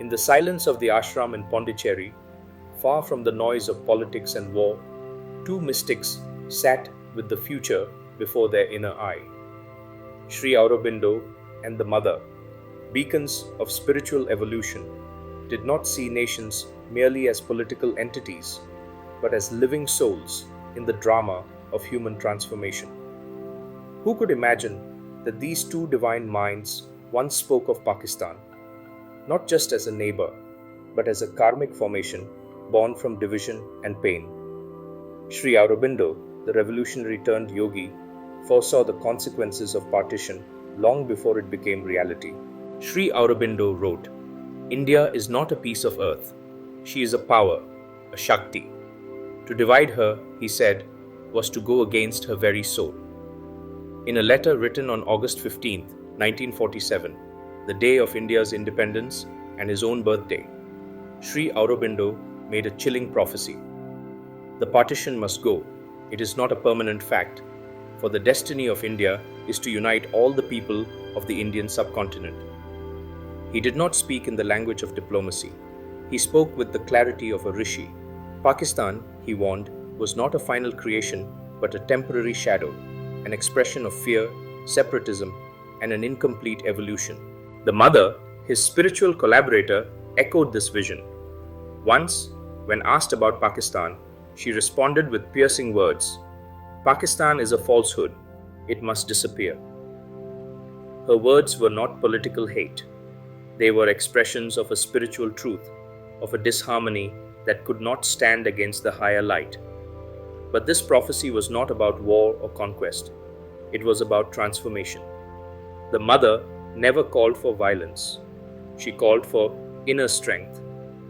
In the silence of the ashram in Pondicherry, far from the noise of politics and war, two mystics sat with the future before their inner eye. Sri Aurobindo and the Mother, beacons of spiritual evolution, did not see nations merely as political entities, but as living souls in the drama of human transformation. Who could imagine that these two divine minds once spoke of Pakistan, not just as a neighbor, but as a karmic formation born from division and pain? Sri Aurobindo, the revolutionary turned yogi, foresaw the consequences of partition long before it became reality. Sri Aurobindo wrote, "India is not a piece of earth. She is a power, a Shakti. To divide her, he said, was to go against her very soul." In a letter written on August 15, 1947, the day of India's independence and his own birthday, Sri Aurobindo made a chilling prophecy. The partition must go. It is not a permanent fact, for the destiny of India is to unite all the people of the Indian subcontinent. He did not speak in the language of diplomacy. He spoke with the clarity of a rishi. Pakistan, he warned, was not a final creation, but a temporary shadow, an expression of fear, separatism, and an incomplete evolution. The Mother, his spiritual collaborator, echoed this vision. Once, when asked about Pakistan, she responded with piercing words, "Pakistan is a falsehood. It must disappear." Her words were not political hate. They were expressions of a spiritual truth, of a disharmony that could not stand against the higher light. But this prophecy was not about war or conquest. It was about transformation. The Mother never called for violence. She called for inner strength,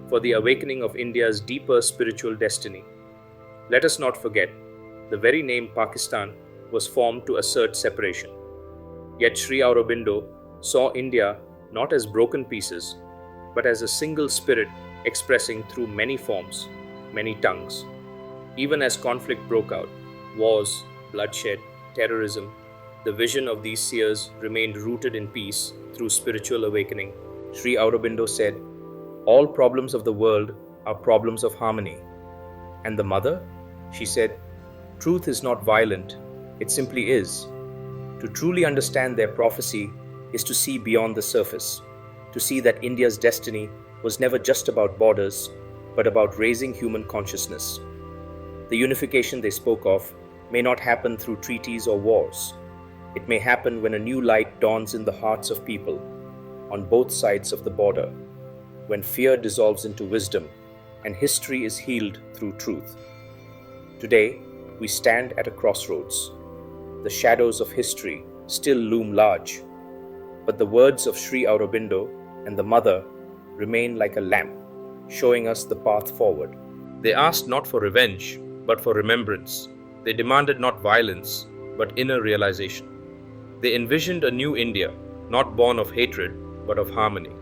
for the awakening of India's deeper spiritual destiny. Let us not forget, the very name Pakistan was formed to assert separation. Yet Sri Aurobindo saw India not as broken pieces, but as a single spirit expressing through many forms, many tongues. Even as conflict broke out, wars, bloodshed, terrorism, the vision of these seers remained rooted in peace through spiritual awakening. Sri Aurobindo said, "All problems of the world are problems of harmony." And the Mother? She said, "Truth is not violent, it simply is." To truly understand their prophecy is to see beyond the surface, to see that India's destiny was never just about borders, but about raising human consciousness. The unification they spoke of may not happen through treaties or wars. It may happen when a new light dawns in the hearts of people, on both sides of the border, when fear dissolves into wisdom and history is healed through truth. Today, we stand at a crossroads. The shadows of history still loom large, but the words of Sri Aurobindo and the Mother remain like a lamp, showing us the path forward. They asked not for revenge, but for remembrance. They demanded not violence, but inner realization. They envisioned a new India, not born of hatred, but of harmony.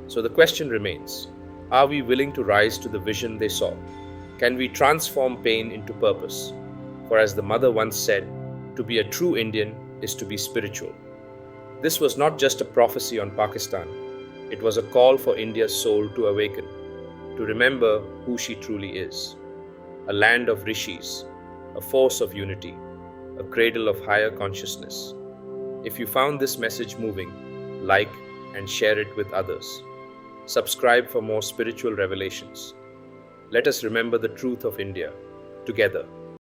So the question remains, are we willing to rise to the vision they saw? Can we transform pain into purpose? For as the Mother once said, to be a true Indian is to be spiritual. This was not just a prophecy on Pakistan. It was a call for India's soul to awaken, to remember who she truly is. A land of rishis, a force of unity, a cradle of higher consciousness. If you found this message moving, like and share it with others. Subscribe for more spiritual revelations. Let us remember the truth of India together.